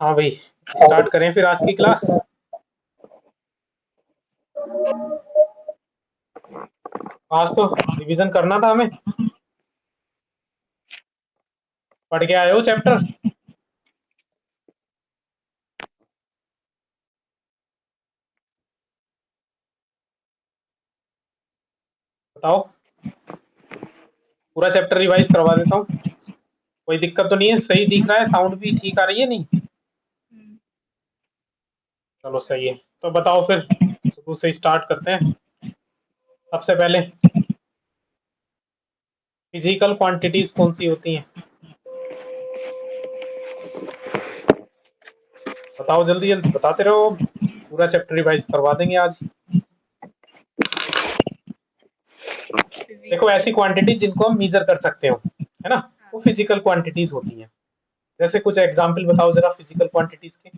हाँ भाई, स्टार्ट करें फिर आज की क्लास। आज तो रिवीजन करना था हमें। पढ़ के आए हो चैप्टर? बताओ। पूरा चैप्टर रिवाइज करवा देता हूँ। कोई दिक्कत तो नहीं है? सही दिख रहा है? साउंड भी ठीक आ रही है? नहीं? चलो सही है। तो बताओ फिर, शुरू से स्टार्ट करते हैं। सबसे पहले फिजिकल क्वांटिटीज कौन सी होती हैं? बताओ, जल्दी जल्दी बताते रहो। पूरा चैप्टर रिवाइज करवा देंगे आज। देखो, ऐसी क्वांटिटी जिनको हम मीजर कर सकते हो, है ना, वो फिजिकल क्वांटिटीज होती हैं। जैसे कुछ एग्जांपल बताओ जरा फिजिकल क्वांटिटीज के।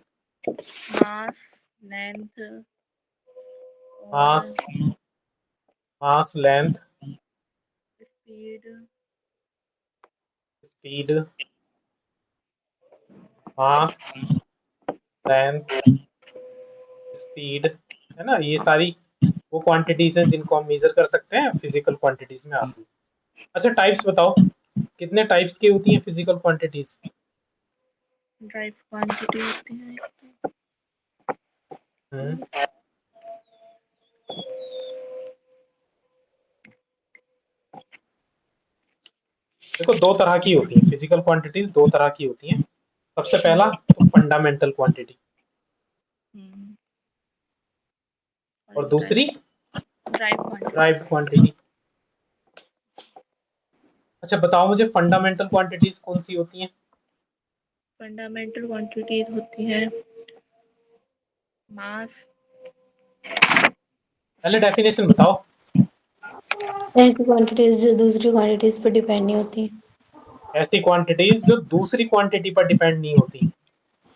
मास, लेंथ, मास, मास, लेंथ, स्पीड, स्पीड, मास, लेंथ, स्पीड, है ना, ये सारी वो क्वांटिटीज हैं जिनको हम मेजर कर सकते हैं, फिजिकल क्वांटिटीज में आती है। अच्छा, टाइप्स बताओ, कितने टाइप्स की होती हैं फिजिकल क्वांटिटीज? ड्राइव क्वांटिटी होती है। हम्म देखो, दो तरह की होती हैं फिजिकल क्वांटिटीज, दो तरह की होती हैं। सबसे पहला तो फंडामेंटल क्वांटिटी, और दूसरी ड्राइव क्वांटिटी। Derived quantity. अच्छा बताओ मुझे, फंडामेंटल क्वांटिटीज कौन सी होती हैं? फंडामेंटल क्वांटिटीज होती है मास, पहले डेफिनेशन बताओ। ऐसी क्वांटिटीज जो दूसरी क्वांटिटीज पर डिपेंड नहीं होती। ऐसी क्वांटिटीज जो दूसरी क्वांटिटी पर डिपेंड नहीं होती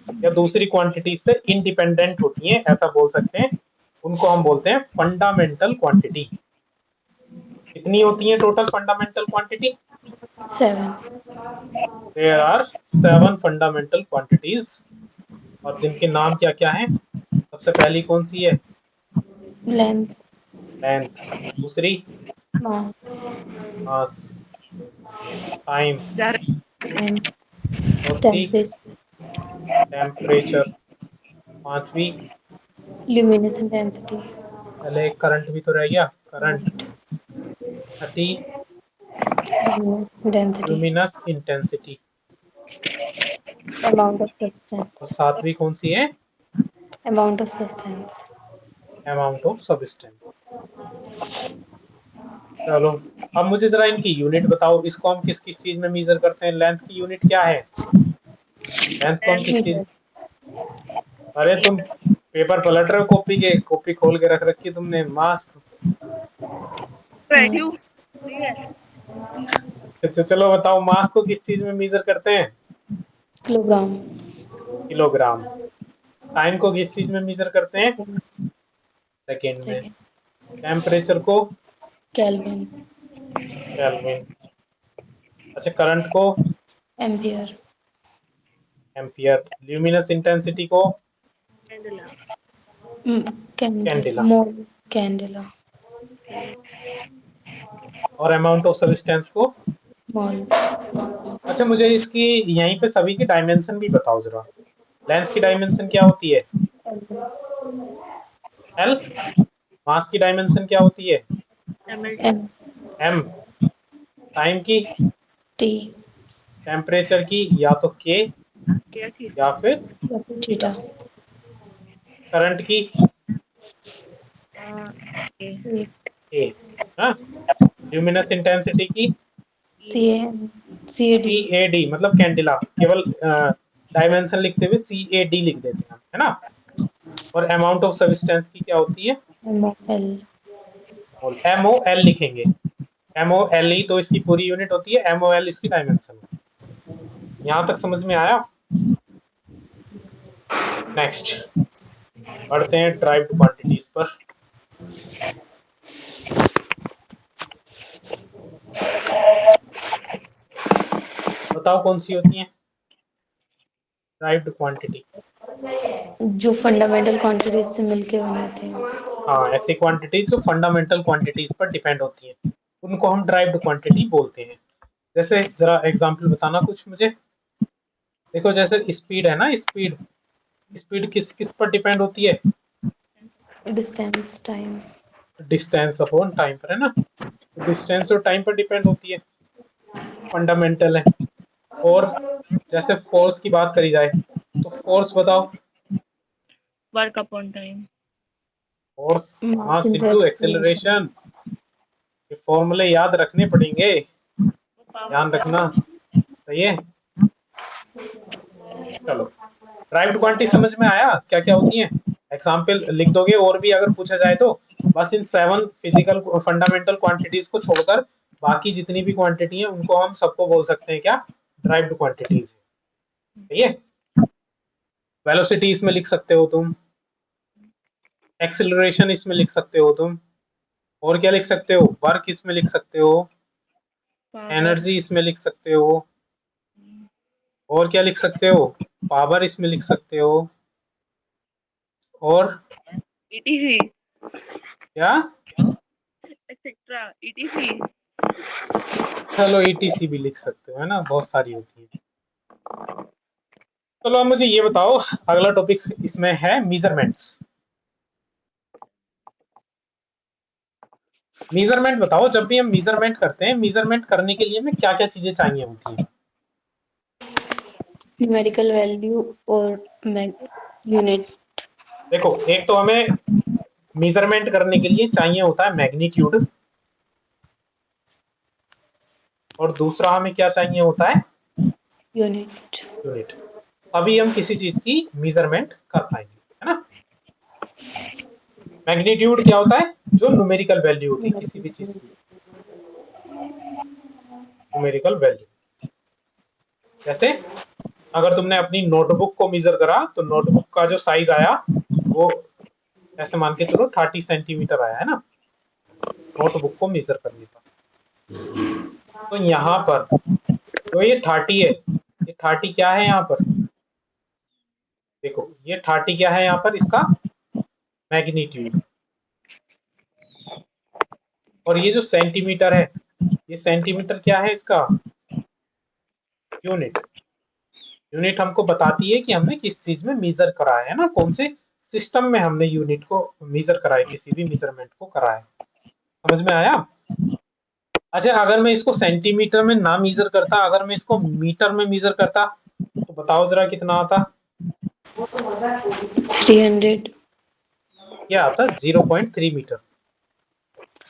या दूसरी क्वांटिटी से इंडिपेंडेंट होती हैं, ऐसा बोल सकते हैं। उनको हम बोलते हैं फंडामेंटल क्वांटिटी। कितनी होती है total fundamental quantity? 7 there are 7 fundamental quantities. और जिनके नाम क्या क्या हैं? सबसे पहली कौन सी है? Length, length. दूसरी मास, मास, टाइम। टाइम, चौथी टेम्परेचर, टेम्परेचर। पांचवी ल्यूमिनस इंटेंसिटी, पहले एक करंट भी तो रह गया, current. Chhathi density, luminous intensity. Amount of और सब्सटेंस, सातवीं कौन सी है? Amount of substance. Amount of substance. चलो, अब मुझे जरा इनकी यूनिट बताओ। इसको हम किस किस चीज में मेजर करते हैं? लेंथ की यूनिट क्या है? लेंथ को हम किस चीज? मीटर, अरे तुम पेपर पलट रहे हो, कॉपी के कॉपी खोल के रख रखी तुमने। मास। वैल्यू मास, है अच्छा चलो बताओ, मास को किस चीज में मेजर करते हैं? Kilogram, kilogram. टाइम को किस चीज में मेजर करते हैं? सेकेंड, सेकेंड में। सेकेंड, टेम्परेचर को? Kelvin, kelvin. अच्छा, करंट को? Ampere, ampere. ल्यूमिनस इंटेंसिटी को? Candela, candela, candela. Mole, candela, और अमाउंट ऑफ सब्सटेंस को? मोल, अच्छा, मुझे इसकी यहीं पे सभी की डायमेंशन भी बताओ जरा। लेंथ की डायमेंशन क्या होती है? एल। मास की डायमेंशन क्या होती है? MLT, M, M. टाइम की? टी, टेम्परेचर की या तो के क्या थीटा, या फिर थीटा। थीटा, करंट की? ए, ए। हाँ। ल्यूमिनस इंटेंसिटी की? सी ए, सी A D, C A D, मतलब कैंडिला। केवल डायमेंशन लिखते हुए सी ए डी लिख देते हैं हम, है ना। और अमाउंट ऑफ सब्सटेंस की क्या होती है? M L, M O L लिखेंगे। एम ओ एल ई तो इसकी पूरी यूनिट होती है, एम ओ एल इसकी डायमेंशन होती है। यहां तक समझ में आया? नेक्स्ट बढ़ते हैं ड्राइव्ड क्वांटिटीज पर। बताओ कौन सी होती हैं? Derived quantity. जो फंडामेंटल क्वांटिटीज से मिलके बनाते हैं। हाँ, ऐसी क्वांटिटी जो फंडामेंटल क्वांटिटीज पर डिपेंड होती है उनको हम ड्राइव्ड क्वांटिटी बोलते हैं। जैसे जरा एग्जांपल बताना कुछ मुझे। देखो जैसे स्पीड है ना, स्पीड स्पीड किस किस पर डिपेंड होती है? Distance, time. Distance upon time पर, है ना। तो डिस्टेंस और टाइम पर डिपेंड होती है, फंडामेंटल है। और जैसे फोर्स की बात करी जाए तो फोर्स बताओ। Work upon time. Force mass mass into into acceleration. Acceleration. ये फॉर्मूले याद रखने पड़ेंगे, ध्यान रखना। सही है, चलो। ड्राइव्ड क्वांटिटी समझ में आया क्या क्या होती है? एग्जाम्पल लिख दोगे, और भी अगर पूछा जाए तो। बस इन 7 फिजिकल फंडामेंटल क्वांटिटीज को छोड़कर बाकी जितनी भी क्वांटिटी है उनको हम सबको बोल सकते हैं क्या? Derived quantities. सही है। वेलोसिटी इसमें लिख सकते हो तुम, एक्सेलरेशन इसमें लिख सकते हो तुम, और क्या लिख सकते हो? वर्क इसमें लिख सकते हो, एनर्जी इसमें लिख सकते हो, और क्या लिख सकते हो? पावर इसमें लिख सकते हो, और ईटीसी क्या? Etcetera etc. चलो ईटीसी भी लिख सकते हो, है ना, बहुत सारी होती है। चलो अब मुझे ये बताओ, अगला टॉपिक इसमें है मेजरमेंट्स। मेजरमेंट बताओ, जब भी हम मेजरमेंट करते हैं, मेजरमेंट करने के लिए हमें क्या क्या चीजें चाहिए होती हैं? न्यूमेरिकल वैल्यू और यूनिट। देखो, एक तो हमें मेजरमेंट करने के लिए चाहिए होता है मैग्नीट्यूड, और दूसरा हमें क्या चाहिए होता है? यूनिट। यूनिट। तभी हम किसी चीज की मेजरमेंट कर पाएंगे, है ना। मैग्नीट्यूड क्या होता है? जो न्यूमेरिकल वैल्यू होती है किसी भी चीज की, न्यूमेरिकल वैल्यू। जैसे अगर तुमने अपनी नोटबुक को मेजर करा तो नोटबुक का जो साइज आया वो, ऐसे मान के चलो 30 सेंटीमीटर आया, है ना, नोटबुक को मेजर करने पर। तो यहाँ पर जो ये 30 है, ये 30 क्या है यहाँ पर? देखो ये 30 क्या है यहाँ पर? इसका मैग्नीट्यूड। और ये जो सेंटीमीटर है, ये सेंटीमीटर क्या है इसका? यूनिट। यूनिट हमको बताती है कि हमने किस चीज में मेजर करा है ना, कौन से सिस्टम में हमने यूनिट को मेजर करा है, किसी भी मेजरमेंट को करा है। समझ में आया? अच्छा, अगर मैं इसको सेंटीमीटर में ना मेजर करता, अगर मैं इसको मीटर में मेजर करता, तो बताओ जरा कितना आता? 300। क्या आता? 0.3 मीटर।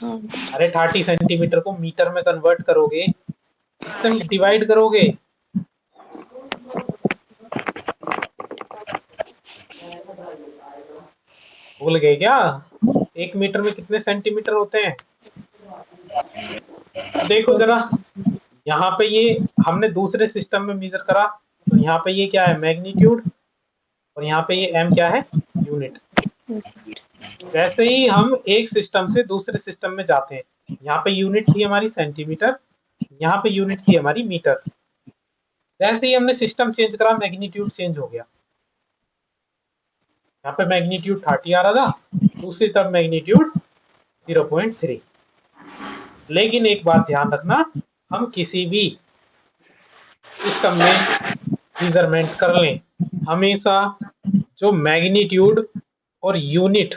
हाँ। अरे 30 सेंटीमीटर को मीटर में कन्वर्ट करोगे, इससे डिवाइड करोगे। भूल गए क्या? 1 मीटर में कितने सेंटीमीटर होते हैं? तो देखो जरा, यहाँ पे ये हमने दूसरे सिस्टम में मेजर करा, तो यहाँ पे ये क्या है? मैग्नीट्यूड। और यहाँ पे ये m क्या है? यूनिट। वैसे ही हम एक सिस्टम से दूसरे सिस्टम में जाते हैं, यहाँ पे यूनिट थी हमारी सेंटीमीटर, यहाँ पे यूनिट थी हमारी मीटर। वैसे ही हमने सिस्टम चेंज करा, मैग्नीट्यूड चेंज हो गया। यहाँ पे मैग्नीट्यूड 30 आ रहा था, दूसरी तरफ मैग्नीट्यूड 0.3। लेकिन एक बात ध्यान रखना, हम किसी भी सिस्टम में मेजरमेंट कर लें, हमेशा जो मैग्नीट्यूड और यूनिट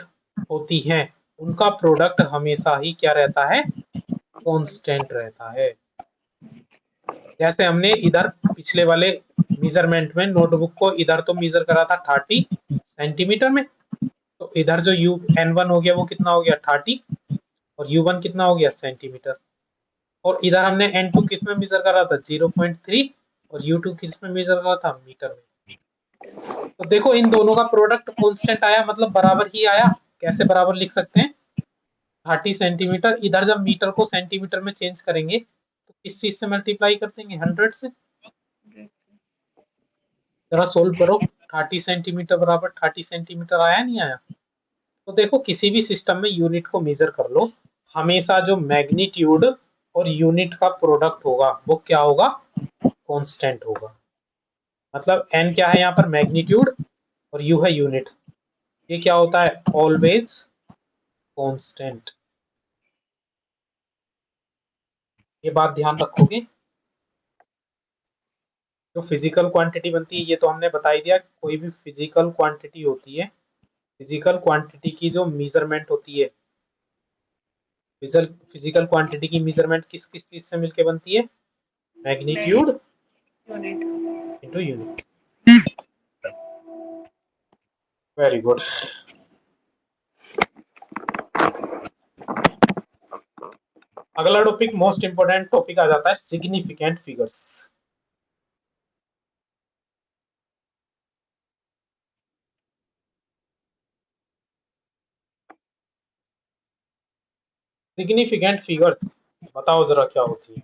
होती हैं उनका प्रोडक्ट हमेशा ही क्या रहता है? कांस्टेंट रहता है। जैसे हमने इधर पिछले वाले मेजरमेंट में नोटबुक को इधर तो मेजर करा था 30 सेंटीमीटर में, तो इधर जो यू n1 हो गया वो कितना हो गया? 30। और u1 कितना हो गया? सेंटीमीटर। और इधर हमने n2 किस में मेजर करा था? 0.3। और u2 किस में मेजर करा था? मीटर में। तो देखो इन दोनों का प्रोडक्ट कांस्टेंट आया, मतलब बराबर ही आया। कैसे बराबर लिख सकते हैं? 30 सेंटीमीटर, इधर जब मीटर को सेंटीमीटर में चेंज करेंगे तो किस चीज से मल्टीप्लाई कर देंगे? 100 से। जरा सोल्व करो, 30 सेंटीमीटर बराबर 30 सेंटीमीटर आया नहीं आया? तो देखो किसी भी सिस्टम में यूनिट को मेजर कर लो, हमेशा जो मैग्नीट्यूड और यूनिट का प्रोडक्ट होगा वो क्या होगा? कांस्टेंट होगा। मतलब n क्या है यहाँ पर, मैग्नीट्यूड, और u है यूनिट। ये क्या होता है, ऑलवेज कांस्टेंट। ये बात ध्यान रखोगे। जो फिजिकल क्वांटिटी बनती है ये तो हमने बता ही दिया, कोई भी फिजिकल क्वांटिटी होती है, फिजिकल क्वांटिटी की जो मेजरमेंट होती है, फिजिकल क्वांटिटी की मेजरमेंट किस किस चीज से मिलके बनती है, magnitude unit. Into unit. Very good. अगला टॉपिक मोस्ट इंपोर्टेंट टॉपिक आ जाता है, सिग्निफिकेंट फिगर्स। सिग्निफिकेंट फिगर्स बताओ जरा क्या होती है।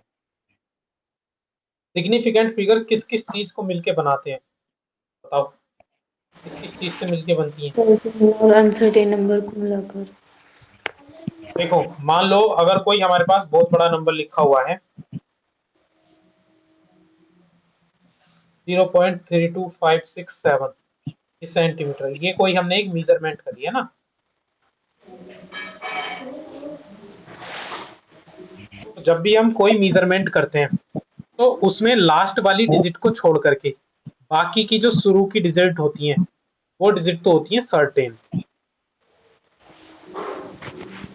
सिग्निफिकेंट फिगर किस किस चीज को मिलके बनाते हैं, बताओ किस किस चीज से मिलके बनती है। और अनसर्टेन नंबर को मिलाकर। देखो मान लो अगर कोई हमारे पास बहुत बड़ा नंबर लिखा हुआ है 0.32567 सेंटीमीटर, ये कोई हमने एक मेजरमेंट करी है ना। तो जब भी हम कोई मेजरमेंट करते हैं तो उसमें लास्ट वाली डिजिट को छोड़ करके बाकी की जो शुरू की डिजिट होती हैं वो डिजिट तो होती है सर्टेन।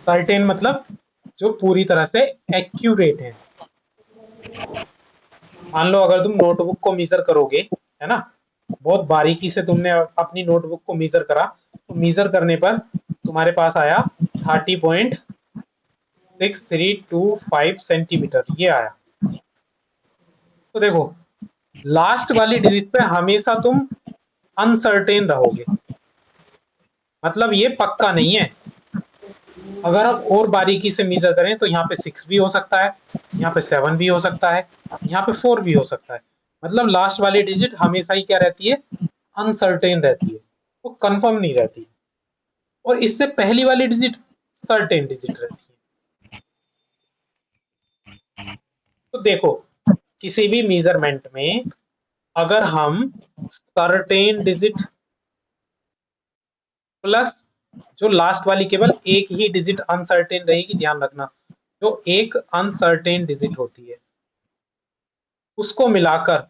सर्टेन मतलब जो पूरी तरह से एक्यूरेट है। मान लो अगर तुम नोटबुक को मेजर करोगे, है ना, बहुत बारीकी से तुमने अपनी नोटबुक को मेजर करा, तो मेजर करने पर तुम्हारे पास आया 30.6325 सेंटीमीटर, ये आया। तो देखो लास्ट वाली डिजिट पे हमेशा तुम अनसर्टेन रहोगे, मतलब ये पक्का नहीं है। अगर आप और बारीकी से मेजर करें तो यहाँ पे 6 भी हो सकता है, यहाँ पे 7 भी हो सकता है, यहाँ पे 4 भी हो सकता है। मतलब लास्ट वाली डिजिट हमेशा ही क्या रहती है, अनसर्टेन रहती है, वो कंफर्म नहीं रहती। और इससे पहली वाली डिजिट सर्टेन डिजिट रहती है। तो देखो किसी भी मेजरमेंट में अगर हम सर्टेन डिजिट प्लस जो लास्ट वाली केवल एक ही डिजिट अनसर्टेन रहेगी, ध्यान रखना, जो एक अनसर्टेन डिजिट होती है उसको मिलाकर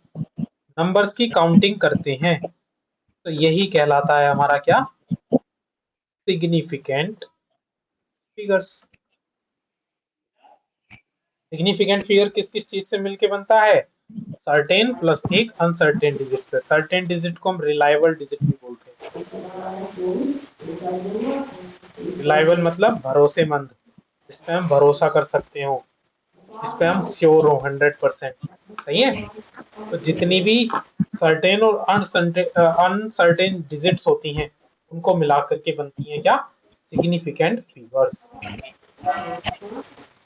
नंबर्स की काउंटिंग करते हैं, तो यही कहलाता है हमारा क्या, सिग्निफिकेंट फिगर्स। सिग्निफिकेंट फिगर किस किस चीज से मिलके बनता है, सर्टेन प्लस एक अनसर्टेन डिजिट से। सर्टेन डिजिट को हम रिलायबल डिजिट भी बोलते हैं। रिलायबल मतलब भरोसेमंद, इस पे हम भरोसा कर सकते हो, इस पे हम श्योर हो 100%। सही है। तो जितनी भी सर्टेन और अनसर्टेन डिजिट्स होती हैं उनको मिला करके बनती हैं क्या, सिग्निफिकेंट फिगर्स।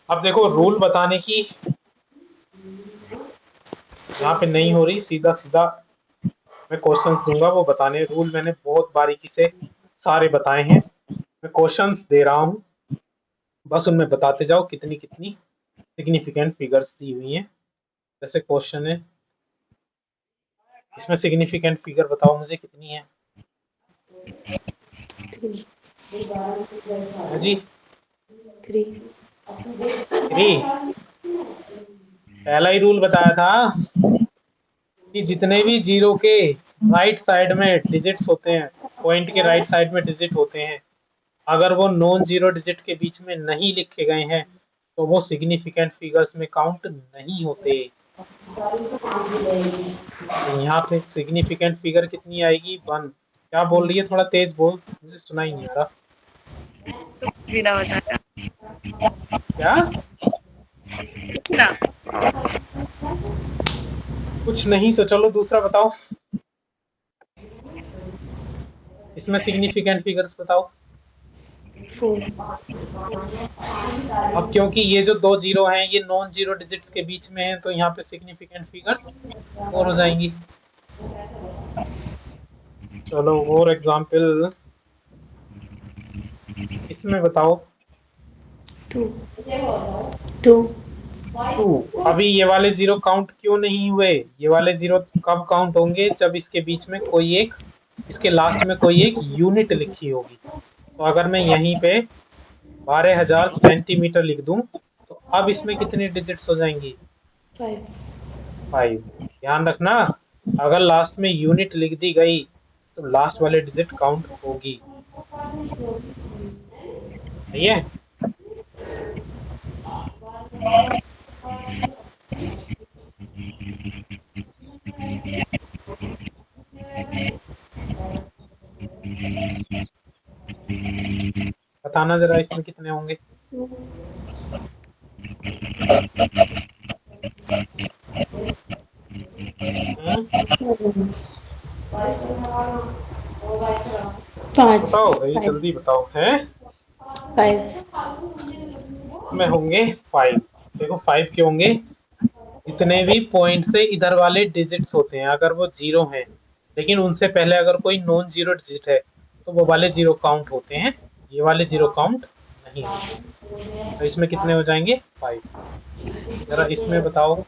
अब देखो रूल बताने की यहाँ पे नहीं हो रही, सीधा सीधा मैं क्वेश्चंस दूंगा वो बताने। रूल मैंने बहुत बारीकी से सारे बताए हैं, मैं क्वेश्चंस दे रहा हूँ, बस उनमें बताते जाओ कितनी कितनी सिग्निफिकेंट फिगर्स दी हुई हैं। जैसे क्वेश्चन है, इसमें सिग्निफिकेंट फिगर बताओ मुझे कितनी है। है जी 3। 3। पहला ही रूल बताया था कि जितने भी जीरो के राइट साइड में डिजिट्स होते हैं, पॉइंट के राइट साइड में डिजिट होते हैं, अगर वो नॉन जीरो डिजिट के बीच में नहीं लिखे गए हैं तो वो सिग्निफिकेंट फिगर्स में काउंट नहीं होते। तो यहाँ पे सिग्निफिकेंट फिगर कितनी आएगी, 1। क्या बोल रही है, थोड़ा तेज बोल, मुझे सुना ही नहीं आ रहा। बिना बताया क्या, ना। कुछ नहीं तो चलो दूसरा बताओ, इसमें सिग्निफिकेंट फिगर्स बताओ। 4। अब क्योंकि ये जो दो जीरो हैं ये नॉन जीरो डिजिट्स के बीच में है तो यहाँ पे सिग्निफिकेंट फिगर्स 4 हो जाएंगी। चलो और एग्जाम्पल इसमें बताओ। 2 2 2। अभी ये वाले जीरो काउंट क्यों नहीं हुए? ये वाले जीरो कब काउंट होंगे? जब इसके बीच में कोई एक, इसके लास्ट में कोई एक यूनिट लिखी होगी। तो अगर मैं यहीं पे 12,000 सेंटीमीटर लिख दूं तो अब इसमें कितनी डिजिट्स हो जाएंगी? 5। 5। ध्यान रखना, अगर लास्ट में यूनिट लिख दी गई तो लास्ट वाले डिजिट काउंट होगी। सही है? बताना जरा इसमें कितने होंगे? पाँच। बताओ भाई, जल्दी बताओ। हैं? 5। इसमें होंगे 5। देखो 5 के होंगे, जितने भी पॉइंट से इधर वाले डिजिट्स होते हैं अगर वो जीरो हैं, लेकिन उनसे पहले अगर कोई नॉन जीरो डिजिट है तो वो वाले जीरो काउंट होते हैं, ये वाले जीरो काउंट नहीं होते। तो इसमें कितने हो जाएंगे? 5। जरा इसमें बताओ।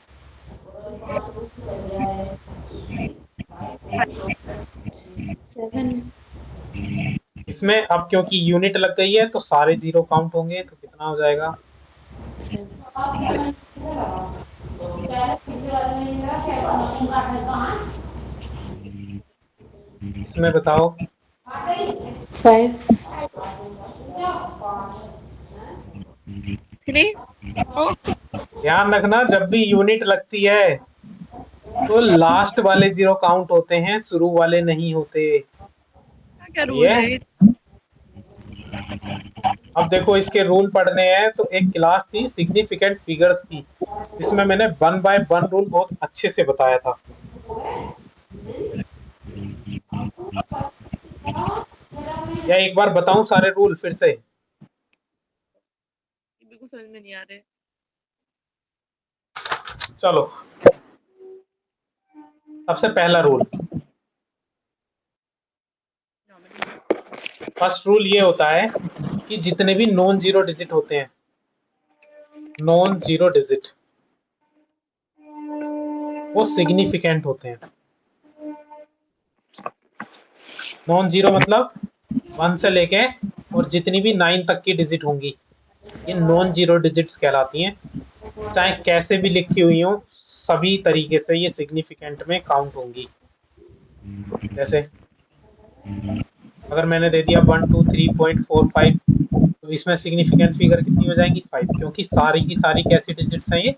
7। इसमें अब क्योंकि यूनिट लग गई है तो सारे जीरो काउंट होंगे, तो कितना हो जाएगा? 7। इसमें बताओ। 5। 3 4 ध्यान रखना, जब भी यूनिट लगती है तो लास्ट वाले जीरो काउंट होते हैं, शुरू वाले नहीं होते। क्या सही रूल है? है? अब देखो इसके रूल पढ़ने हैं तो एक क्लास थी सिग्निफिकेंट फिगर्स की, जिसमें मैंने 1/1 रूल बहुत अच्छे से बताया था। या एक बार बताऊं सारे रूल फिर से? बिल्कुल समझ में नहीं आ रहे। चलो, सबसे पहला रूल, फर्स्ट रूल ये होता है कि जितने भी नॉन जीरो डिजिट होते हैं, नॉन जीरो डिजिट, वो सिग्निफिकेंट होते हैं। नॉन जीरो मतलब 1 से लेके और जितनी भी 9 तक की डिजिट होंगी, ये नॉन जीरो डिजिट्स कहलाती हैं। चाहे कैसे भी लिखी हुई हो, सभी तरीके से ये सिग्निफिकेंट में काउंट होंगी। जैसे अगर मैंने दे दिया 123.45, तो इसमें सिग्निफिकेंट फिगर कितनी हो जाएंगी? 5, क्योंकि सारी की सारी कैसी डिजिट्स हैं? ये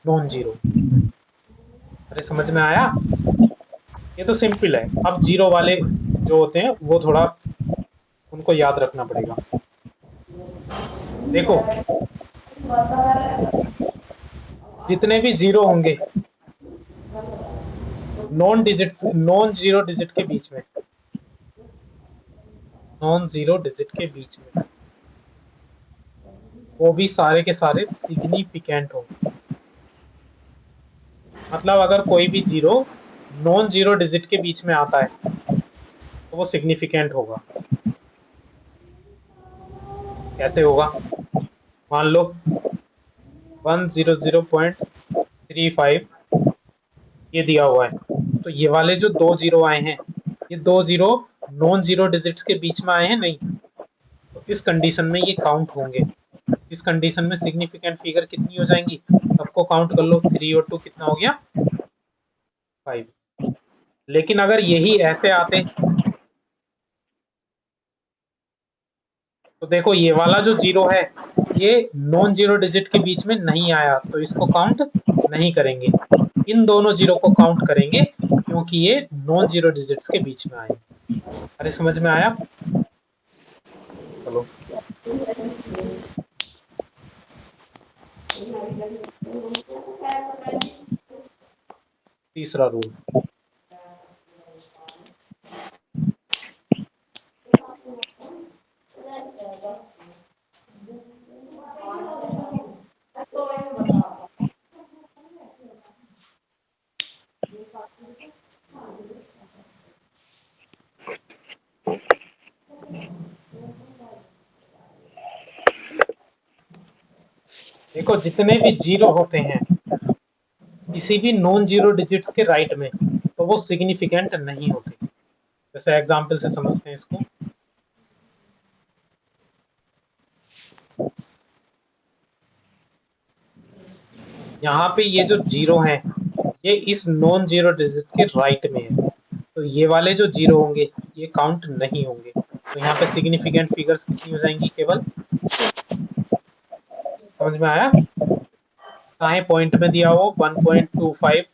नॉन जीरो। अरे समझ में आया? ये तो सिंपल है। अब जीरो वाले जो होते हैं वो थोड़ा उनको याद रखना पड़ेगा। देखो, जितने भी जीरो होंगे नॉन जीरो डिजिट के बीच में, नॉन जीरो डिजिट के बीच में, वो भी सारे के सारे सिग्निफिकेंट होंगे। मतलब अगर कोई भी जीरो नॉन जीरो डिजिट के बीच में आता है तो वो सिग्निफिकेंट होगा। कैसे होगा? मान लो 100.35 ये दिया हुआ है, तो ये वाले जो दो जीरो आए हैं, ये दो जीरो नॉन जीरो डिजिट्स के बीच में आए हैं नहीं, तो इस कंडीशन में ये काउंट होंगे। इस कंडीशन में सिग्निफिकेंट फिगर कितनी हो जाएंगी? सबको काउंट कर लो, 3 और 2 कितना हो गया? 5। लेकिन अगर यही ऐसे आते तो देखो ये वाला जो जीरो है ये नॉन जीरो डिजिट के बीच में नहीं आया, तो इसको काउंट नहीं करेंगे। इन दोनों जीरो को काउंट करेंगे क्योंकि ये नॉन जीरो डिजिट्स के बीच में आए। अरे समझ में आया? चलो, तीसरा रूल। देखो जितने भी जीरो होते हैं किसी भी नॉन जीरो डिजिट्स के राइट में, तो वो सिग्निफिकेंट नहीं होते। जैसे एग्जांपल से समझते हैं इसको। यहाँ पे ये जो जीरो है ये इस नॉन जीरो डिजिट के राइट में है, तो ये वाले जो जीरो होंगे ये काउंट नहीं होंगे। तो यहाँ पे सिग्निफिकेंट फिगर्स कितनी हो जाएंगी, केवल। समझ में आया? चाहे पॉइंट में दिया हो 1.25,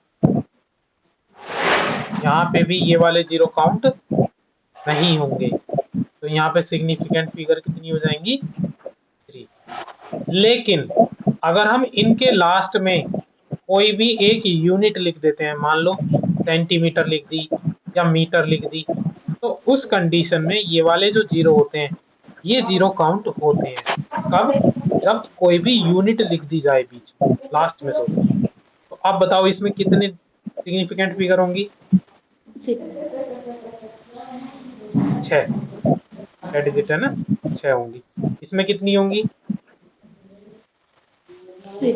यहाँ पे भी ये वाले जीरो काउंट नहीं होंगे, तो यहाँ पे सिग्निफिकेंट फिगर कितनी हो जाएंगी, 3। लेकिन अगर हम इनके लास्ट में कोई भी एक यूनिट लिख देते हैं, मान लो सेंटीमीटर लिख दी या मीटर लिख दी, तो उस कंडीशन में ये वाले जो जीरो होते हैं ये जीरो काउंट होते हैं। कब? जब कोई भी यूनिट लिख दी जाए बीच में, लास्ट में, सॉरी। तो अब बताओ इसमें कितने सिग्निफिकेंट फिगर होंगी? 6 डिजिट है ना, 6 होंगी। इसमें कितनी होंगी? 6।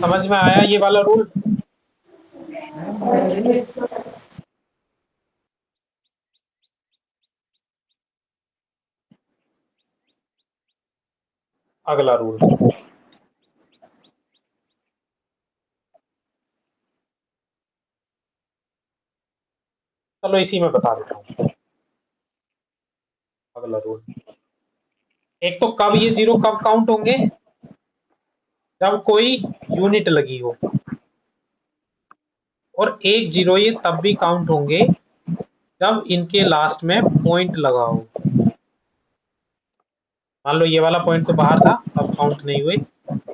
समझ में आया ये वाला रूल? अगला रूल, चलो इसी में बता देता हूँ। अगला रूल, एक तो कब ये जीरो कब काउंट होंगे, जब कोई यूनिट लगी हो, और एक जीरो ये तब भी काउंट होंगे जब इनके लास्ट में पॉइंट लगा हो। मान लो ये वाला पॉइंट तो बाहर था, तब काउंट नहीं हुए,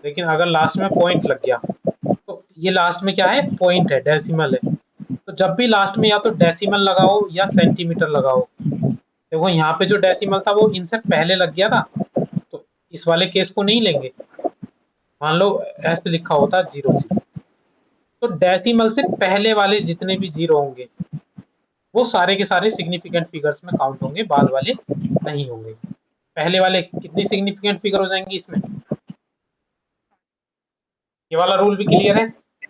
लेकिन अगर लास्ट में पॉइंट लग गया, तो ये लास्ट में क्या है, पॉइंट है, डेसिमल है। तो जब भी लास्ट में या तो डेसिमल लगाओ या सेंटीमीटर लगाओ, देखो यहाँ पे जो डेसिमल था वो इनसे पहले लग गया था, तो इस वाले केस को नहीं लेंगे। मान लो ऐसे लिखा होता 0 0, तो डेसिमल से पहले वाले जितने भी जीरो होंगे वो सारे के सारे सिग्निफिकेंट फिगर्स में काउंट होंगे, बाद वाले नहीं होंगे। पहले वाले कितनी सिग्निफिकेंट फिगर हो जाएंगी इसमें? ये वाला रूल भी क्लियर है?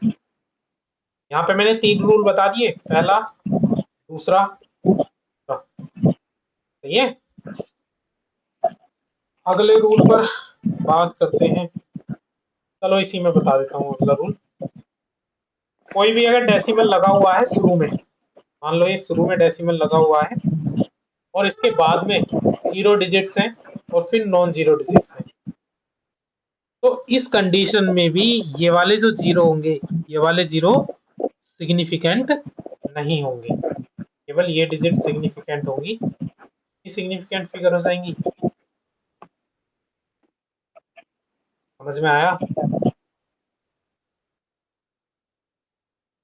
यहाँ पे मैंने 3 रूल बता दिए, पहला, दूसरा, तीसरा। सही है? अगले रूल पर बात करते हैं। चलो इसी में बता देता हूँ अगला रूल। कोई भी अगर डेसिमल लगा हुआ है शुरू में, मान लो ये शुरू में डेसिमल लगा हुआ है और इसके बाद में जीरो डिजिट्स हैं और फिर नॉन जीरो डिजिट्स हैं, तो इस कंडीशन में भी ये वाले जो जीरो होंगे ये वाले जीरो सिग्निफिकेंट नहीं होंगे, केवल ये डिजिट सिग्निफिकेंट होंगी। ये सिग्निफिकेंट फिगर हो जाएंगी। समझ में आया?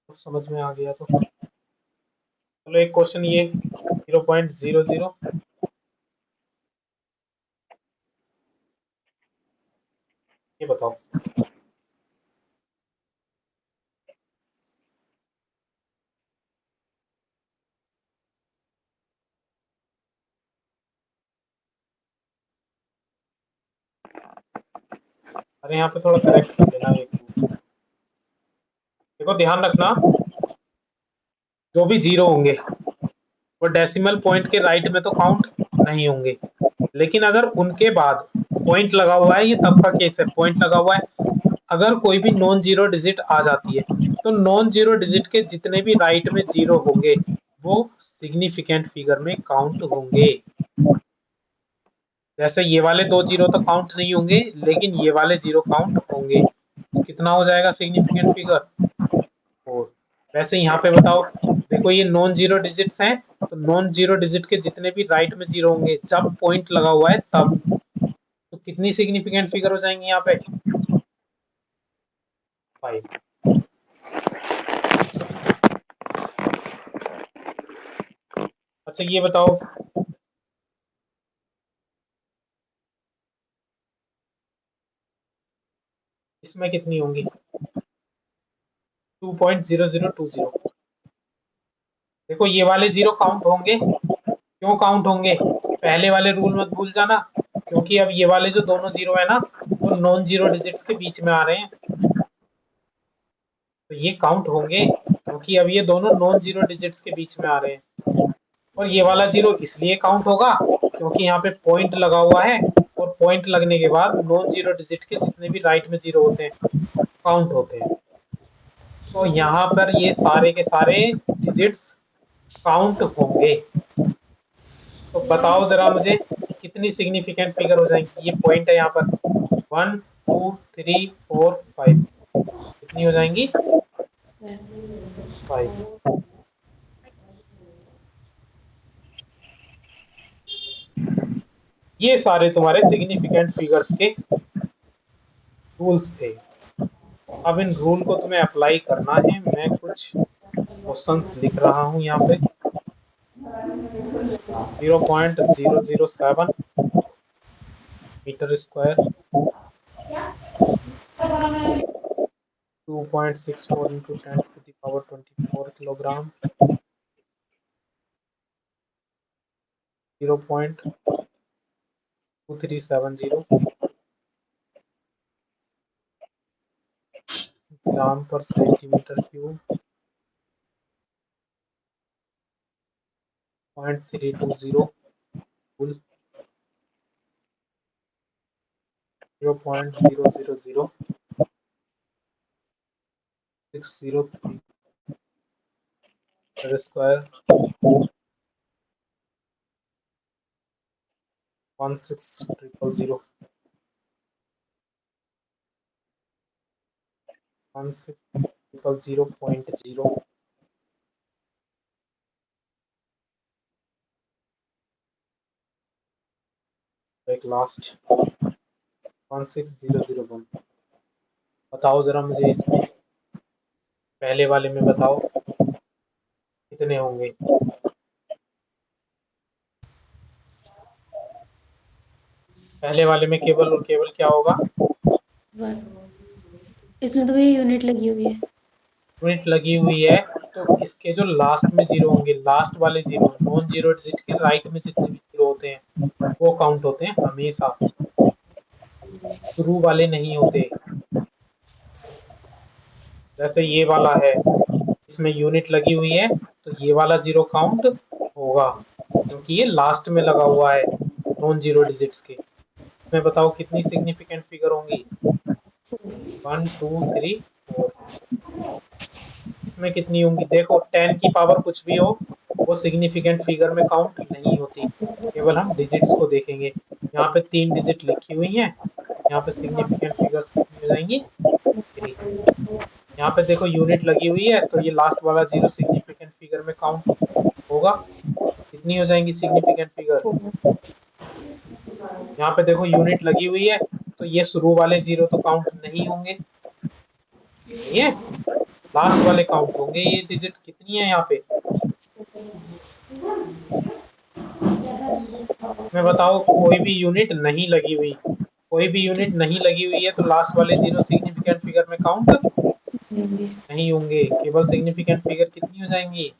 तो समझ में आ गया तो चलो एक क्वेश्चन ये 0.00, ये बताओ। अरे यहाँ पे थोड़ा करेक्ट कर लेना एक रूल। देखो ध्यान रखना, जो भी जीरो होंगे वो डेसिमल पॉइंट के राइट में तो काउंट नहीं होंगे, लेकिन अगर उनके बाद पॉइंट लगा हुआ है, ये तब का केस है, पॉइंट लगा हुआ है, अगर कोई भी नॉन जीरो डिजिट आ जाती है तो नॉन जीरो डिजिट के जितने भी राइट में जीरो होंगे वो सिग्निफिकेंट फिगर में काउंट होंगे। जैसे ये वाले 2 जीरो तो काउंट नहीं होंगे, लेकिन ये वाले जीरो काउंट होंगे, तो कितना हो जाएगा सिग्निफिकेंट फिगर, 4। वैसे यहाँ पे बताओ, देखो ये नॉन जीरो डिजिट्स हैं, तो नॉन जीरो डिजिट के जितने भी राइट में जीरो होंगे जब पॉइंट लगा हुआ है तब, तो कितनी सिग्निफिकेंट फिगर हो जाएंगी यहाँ पे, 5। अच्छा ये बताओ, इसमें कितनी होंगी, 2.0020। देखो ये वाले जीरो काउंट होंगे, क्यों काउंट होंगे, पहले वाले रूल मत भूल जाना, क्योंकि अब ये वाले जो दोनों जीरो है ना वो नॉन जीरो डिजिट्स के बीच में आ रहे हैं, तो ये काउंट होंगे क्योंकि अब ये दोनों नॉन जीरो डिजिट्स के बीच में आ रहे हैं। और ये वाला जीरो इसलिए काउंट होगा क्योंकि यहाँ पे पॉइंट लगा हुआ है, और पॉइंट लगने के बाद नॉन जीरो डिजिट के जितने भी राइट में जीरो होते हैं काउंट होते हैं। तो यहाँ पर ये सारे के सारे डिजिट्स काउंट होंगे। तो बताओ जरा मुझे कितनी सिग्निफिकेंट फिगर हो जाएंगी। ये पॉइंट है यहाँ पर 1 2 3 4 5, कितनी हो जाएंगी 5। ये सारे तुम्हारे सिग्निफिकेंट फिगर्स के रूल्स थे। अब इन रूल को तुम्हें अप्लाई करना है। मैं कुछ क्वेश्चंस लिख रहा हूं यहाँ पे। 0.007 metre square, 2.64 into 10 to the power 24 kilogram, 0.2370 gram पर centimetre cube, 0.320 joule, 0.000603 metre square, 16000 16000.0, एक लास्ट 16001। बताओ जरा मुझे इसमें पहले वाले में बताओ कितने होंगे। पहले वाले में केवल और केवल क्या होगा, इसमें तो वही यूनिट लगी हुई है। यूनिट लगी हुई है, तो इसके जो लास्ट में जीरो होंगे, लास्ट वाले जीरो नॉन जीरो डिजिट के राइट में जितने भी जीरो होते हैं वो काउंट होते हैं हमेशा, शुरू वाले नहीं होते। जैसे ये वाला है, इसमें यूनिट लगी हुई है तो ये वाला जीरो काउंट होगा क्योंकि ये लास्ट में लगा हुआ है नॉन जीरो डिजिट्स के। इसमें बताओ कितनी सिग्निफिकेंट फिगर होंगी, 1 2 3 4। इसमें कितनी होंगी, देखो 10 की पावर कुछ भी हो वो सिग्निफिकेंट फिगर में काउंट नहीं होती, केवल हम डिजिट्स को देखेंगे। यहाँ पे 3 डिजिट लिखी हुई हैं, यहाँ पे सिग्निफिकेंट फिगर्स कितनी हो जाएंगी 3। यहाँ पे देखो यूनिट लगी हुई है तो ये लास्ट वाला जीरो सिग्निफिकेंट फिगर में काउंट होगा, कितनी हो जाएंगी सिग्निफिकेंट फिगर। यहाँ पे देखो यूनिट लगी हुई है तो ये शुरू वाले जीरो तो काउंट नहीं होंगे, ये लास्ट वाले काउंट होंगे। ये डिजिट कितनी है यहाँ पे, मैं बताओ कोई भी यूनिट नहीं लगी हुई, कोई भी यूनिट नहीं लगी हुई है तो लास्ट वाले जीरो सिग्निफिकेंट फिगर में काउंट नहीं होंगे, केवल सिग्निफिकेंट फिगर कितनी हो जाएंगी।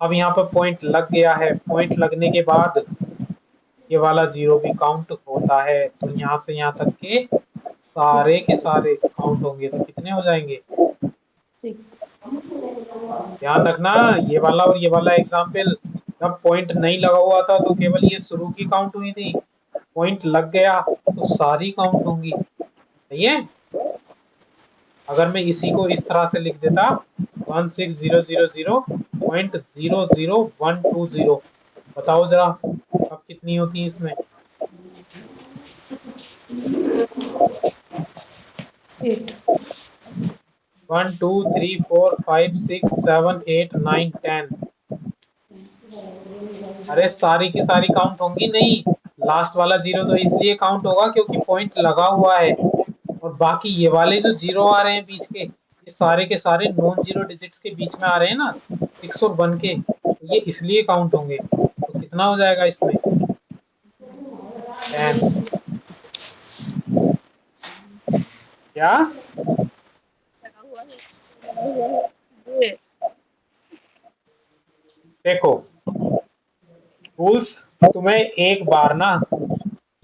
अब यहाँ पर पॉइंट लग गया है, पॉइंट लगने के बाद ये वाला जीरो भी काउंट होता है, तो यहाँ से यहाँ तक के सारे काउंट होंगे, तो कितने हो जाएंगे 6। ध्यान रखना। ये वाला और ये वाला एग्जाम्पल जब पॉइंट नहीं लगा हुआ था तो केवल ये शुरू की काउंट हुई थी, पॉइंट लग गया तो सारी काउंट होंगी, सही है। अगर मैं इसी को इस तरह से लिख देता 16000.00120, बताओ जरा अब कितनी होती है इसमें, 8। 1 2 3 4 5 6 7 8 9 10। अरे सारी की सारी काउंट होंगी नहीं, लास्ट वाला जीरो तो इसलिए काउंट होगा क्योंकि पॉइंट लगा हुआ है, और बाकी ये वाले जो जीरो आ रहे हैं बीच के, ये सारे के सारे नॉन जीरो डिजिट्स के बीच में आ रहे हैं ना 6 और 1 के, तो ये इसलिए काउंट होंगे। तो कितना हो जाएगा इसमें 10। क्या लगा हुआ है ये देखो रूल्स तुम्हें एक बार ना,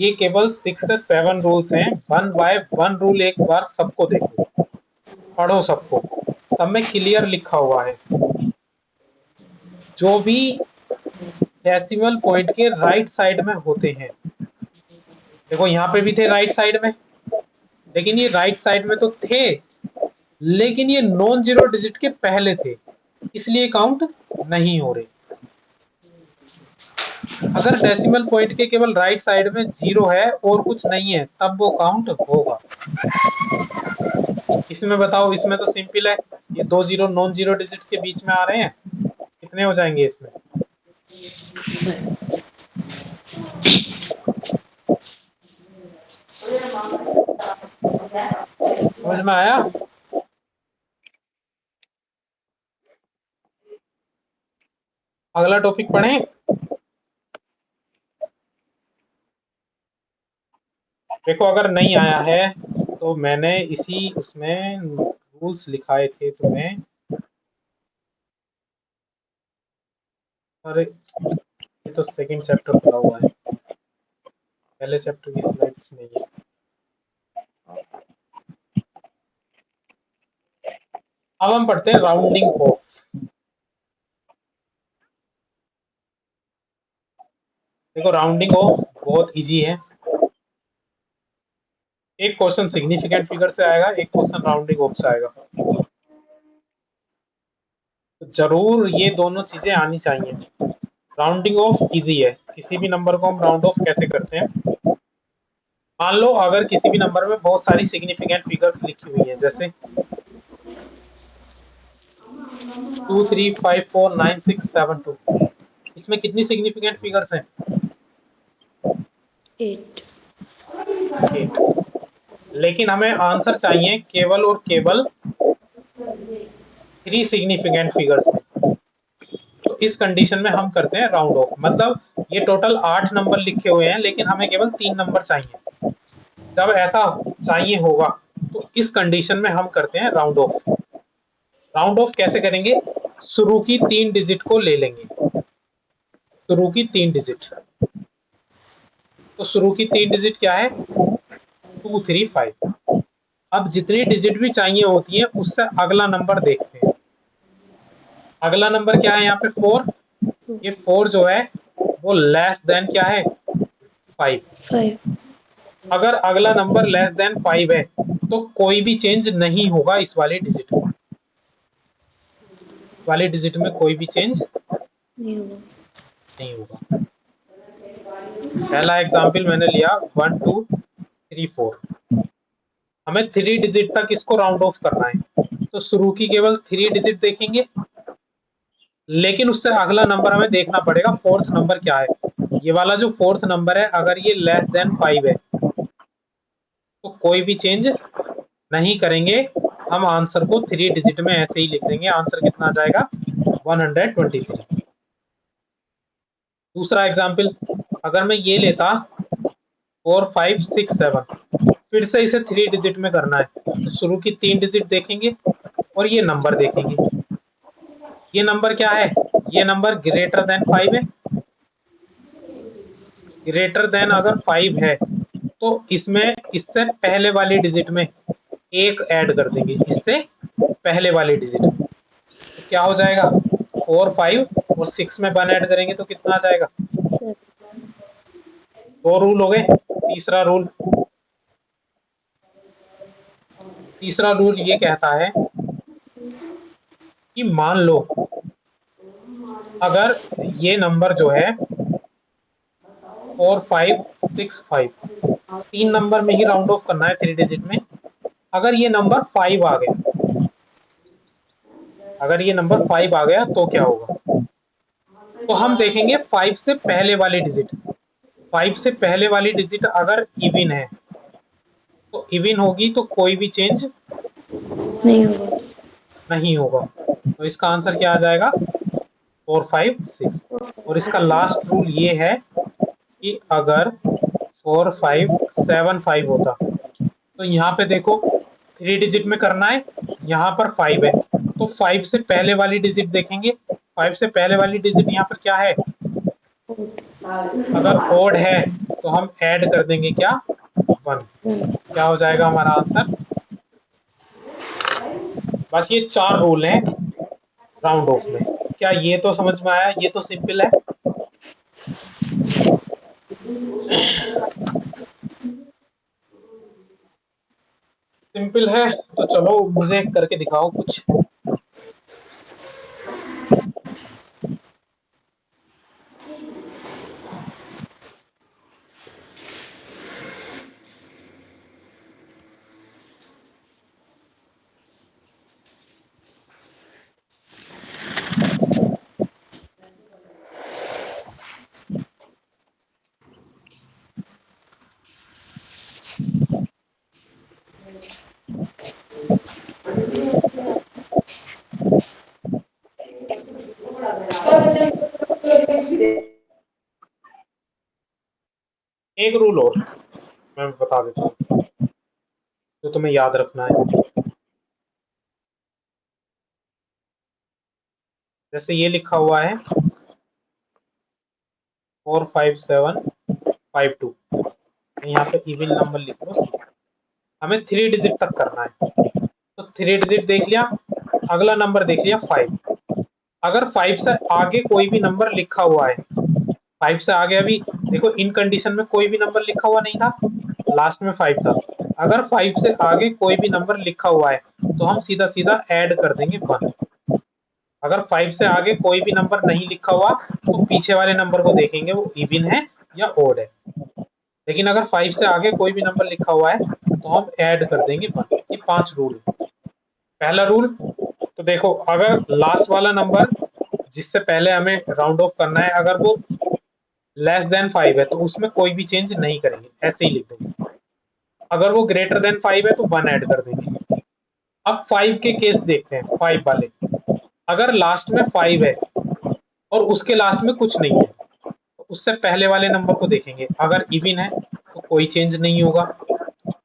ये केवल 6 से 7 रूल्स हैं, 1 बाय 1 रूल एक बार सबको देखो, पढ़ो सबको, सब में क्लियर लिखा हुआ है। जो भी डेसिमल पॉइंट के राइट साइड में होते हैं, देखो यहाँ पे भी थे राइट साइड में, लेकिन ये राइट साइड में तो थे, लेकिन ये नॉन जीरो डिजिट के पहले थे, इसलिए काउंट नहीं हो रहे। अगर डेसिमल पॉइंट के केवल राइट साइड में 0 है और कुछ नहीं है, तब वो काउंट होगा। इसमें बताओ, इसमें तो सिंपल है, ये 2 जीरो नॉन जीरो डिजिट्स के बीच में आ रहे हैं, कितने हो जाएंगे इसमें? समझ में आया? अगला टॉपिक पढ़ें। देखो अगर नहीं आया है तो मैंने इसी उसमें रूल्स लिखाए थे तुम्हें। अरे ये तो सेकंड चैप्टर खुला हुआ है, पहले चैप्टर की स्लाइड्स में ही है। अब हम पढ़ते हैं राउंडिंग ऑफ। देखो राउंडिंग ऑफ बहुत इजी है। एक क्वेश्चन सिग्निफिकेंट फिगर से आएगा, एक क्वेश्चन राउंडिंग ऑफ से आएगा, तो जरूर ये दोनों चीजें आनी चाहिए। राउंडिंग ऑफ इजी है, किसी भी नंबर को हम राउंड ऑफ कैसे करते हैं। मान लो अगर किसी भी नंबर में बहुत सारी सिग्निफिकेंट फिगर्स लिखी हुई हैं, जैसे 2 3 5 4 9 6 7 2, इसमें कितनी सिग्निफिकेंट फिगर्स हैं? 8। 8। लेकिन हमें आंसर चाहिए केवल और केवल 3 सिग्निफिकेंट फिगर्स में। तो इस कंडीशन में हम करते हैं राउंड ऑफ, मतलब ये टोटल 8 नंबर लिखे हुए हैं, लेकिन हमें केवल 3 नंबर चाहिए। जब ऐसा चाहिए होगा तो इस कंडीशन में हम करते हैं राउंड ऑफ। राउंड ऑफ कैसे करेंगे? शुरू की 3 डिजिट को ले लेंगे, शुरू की 3 डिजिट। तो शुरू की 3 डिजिट क्या है? 2 3 5। अब जितनी डिजिट भी चाहिए होती है उससे अगला नंबर देखते हैं। अगला नंबर क्या है यहाँ पे? 4। ये 4 जो है वो लेस देन क्या है? 5। 5। अगर अगला नंबर लेस देन 5 है तो कोई भी चेंज नहीं होगा इस वाले डिजिट में, वाले डिजिट में कोई भी चेंज नहीं होगा। नहीं होगा। पहला एग्जांपल मैंने लिया 1 2 3 4, हमें 3 डिजिट तक इसको राउंड ऑफ करना है, तो शुरू की केवल 3 डिजिट देखेंगे, लेकिन उससे अगला नंबर हमें देखना पड़ेगा फोर्थ नंबर क्या है। ये वाला जो फोर्थ नंबर है अगर ये लेस देन 5 है तो कोई भी चेंज नहीं करेंगे, हम आंसर को 3 डिजिट में ऐसे ही लिख देंगे। आंसर कितना आ जाएगा? 123। दूसरा एग्जाम्पल, अगर मैं ये लेता 4 5 6 7, फिर से इसे 3 डिजिट में करना है, तो शुरू की 3 डिजिट देखेंगे और ये नंबर देखेंगे। ये नंबर क्या है? ये नंबर ग्रेटर देन 5 है। ग्रेटर देन अगर 5 है तो इसमें इससे पहले वाली डिजिट में एक ऐड कर देंगे, इससे पहले वाले डिजिट में, तो क्या हो जाएगा? 4 5 और 6 में 1 ऐड करेंगे तो कितना आ जाएगा? 2 रूल हो गए। तीसरा रूल ये कहता है कि मान लो अगर ये नंबर जो है 4 5 6 5, 3 नंबर में ही राउंड ऑफ करना है 3 डिजिट में। अगर ये नंबर 5 आ गया, अगर ये नंबर 5 आ गया तो क्या होगा? तो हम देखेंगे 5 से पहले वाली डिजिट। 5 से पहले वाली डिजिट अगर इवन है तो इवन होगी तो कोई भी चेंज नहीं होगा। नहीं होगा। तो इसका आंसर क्या आ जाएगा? 4 5 6। और इसका लास्ट रूल ये है कि अगर 4 5 7 5 होता, तो यहाँ पे देखो 3 डिजिट में करना है, यहाँ पर 5 है, तो 5 से पहले वाली डिजिट देखेंगे। 5 से पहले वाली डिजिट यहाँ पर क्या है? अगर ओड है तो हम ऐड कर देंगे क्या, 1। क्या हो जाएगा हमारा आंसर। बस ये 4 रूल हैं राउंड ऑफ में। क्या ये तो समझ में आया, ये तो सिंपल है। सिंपल है तो चलो मुझे करके दिखाओ कुछ। एक रूल और मैं बता देता हूँ जो तुम्हें याद रखना है। जैसे ये लिखा हुआ है 45752, यहाँ पे इवन नंबर लिख लो। हमें 3 डिजिट तक करना है, तो 3 डिजिट देख लिया, अगला नंबर देख लिया 5। अगर 5 से आगे कोई भी नंबर लिखा हुआ है, 5 से आगे अभी देखो इन कंडीशन में कोई भी नंबर लिखा हुआ नहीं था, लास्ट में 5 था। अगर 5 से आगे कोई भी नंबर लिखा हुआ है तो हम सीधा सीधा ऐड कर देंगे 1। अगर 5 से आगे कोई भी नंबर नहीं लिखा हुआ तो पीछे वाले नंबर को देखेंगे वो इवन है या ओड है। लेकिन अगर 5 से आगे कोई भी नंबर लिखा हुआ है तो हम ऐड कर देंगे 1। ये 5 रूल। पहला रूल, तो देखो अगर लास्ट वाला नंबर जिससे पहले हमें राउंड ऑफ करना है, अगर वो लेस देन 5 है तो उसमें कोई भी चेंज नहीं करेंगे, ऐसे ही लिख देंगे। अगर वो ग्रेटर देन 5 है तो 1 ऐड कर देंगे। अब 5 के केस देखते हैं, 5 वाले। अगर लास्ट में 5 है और उसके लास्ट में कुछ नहीं है तो उससे पहले वाले नंबर को देखेंगे, अगर इवन है तो कोई चेंज नहीं होगा।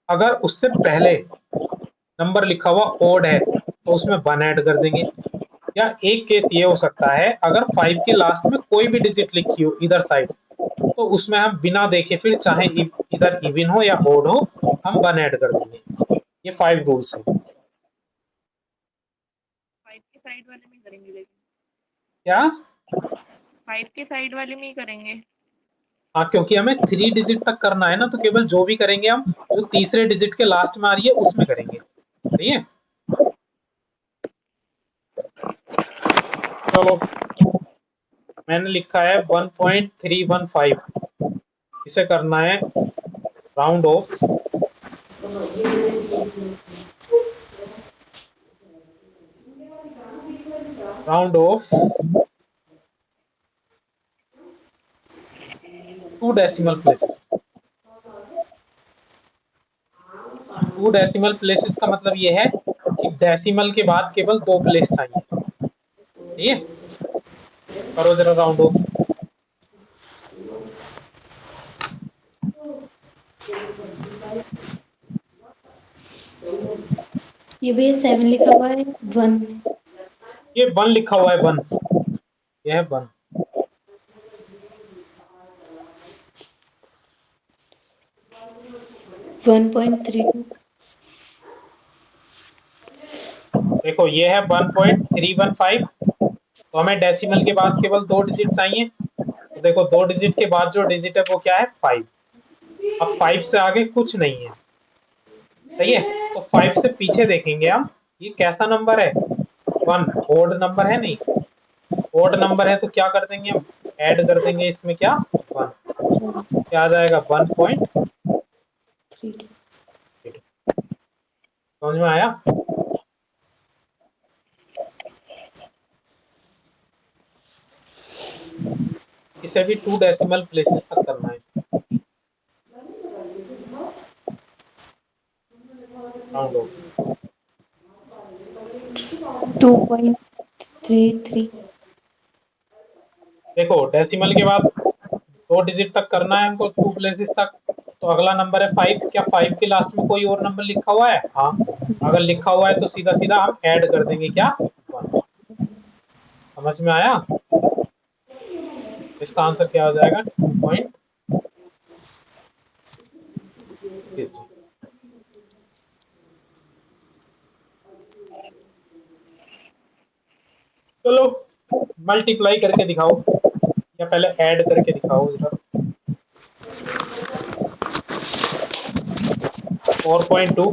अगर उससे पहले नंबर लिखा हुआ ओड है तो उसमें 1 ऐड कर देंगे। या एक केस ये हो सकता है, अगर 5 के लास्ट में कोई भी डिजिट लिखी हो इधर साइड, तो उसमें हम बिना देखे फिर चाहे इधर इवन हो या ओड हो, हम 1 ऐड कर देंगे। ये 5 रूल्स हैं। 5 के साइड वाले में करेंगे, लेकिन क्या? 5 के साइड वाले में ही करेंगे। हाँ, क्योंकि हमें 3 डिजिट तक करना है ना, तो केवल जो भी करेंगे हम जो तीसरे डिजिट के लास्ट में आ रही है उसमें करेंगे। सही है, चलो मैंने लिखा है 1.315। इसे करना है round of. Round of 2 decimal places. 2 decimal places का मतलब ये है कि डेसिमल के बाद केवल 2 प्लेस चाहिए। ठीक है, करो जरा राउंड ऑफ। ये भी 7 लिखा हुआ है 1। ये 1 लिखा हुआ है 1, ये है 1। 1.32। देखो ये है 1.315, तो हमें डेसिमल के बाद केवल 2 डिजिट चाहिए। तो देखो 2 डिजिट के बाद जो डिजिट है वो क्या है, 5। अब 5 से आगे कुछ नहीं है। सही है, तो 5 से पीछे देखेंगे हम, ये कैसा नंबर है, 1। ओड नंबर है नहीं, ओड नंबर है तो क्या कर देंगे हम, ऐड कर देंगे इसमें क्या, 1। क्या आ जाएगा 1.32। समझ में आया। इसे भी 2 डेसिमल प्लेसेस तक करना है राउंड ऑफ। 2.33। देखो डेसिमल के बाद 2 डिजिट तक करना है हमको, 2 प्लेसेस तक। तो अगला नंबर है 5। क्या 5 के लास्ट में कोई और नंबर लिखा हुआ है? हाँ, अगर लिखा हुआ है तो सीधा सीधा हम ऐड कर देंगे क्या, 1। समझ में आया। इसका आंसर क्या हो जाएगा 2.33। चलो मल्टीप्लाई करके दिखाओ या पहले ऐड करके दिखाओ जरा। 4.2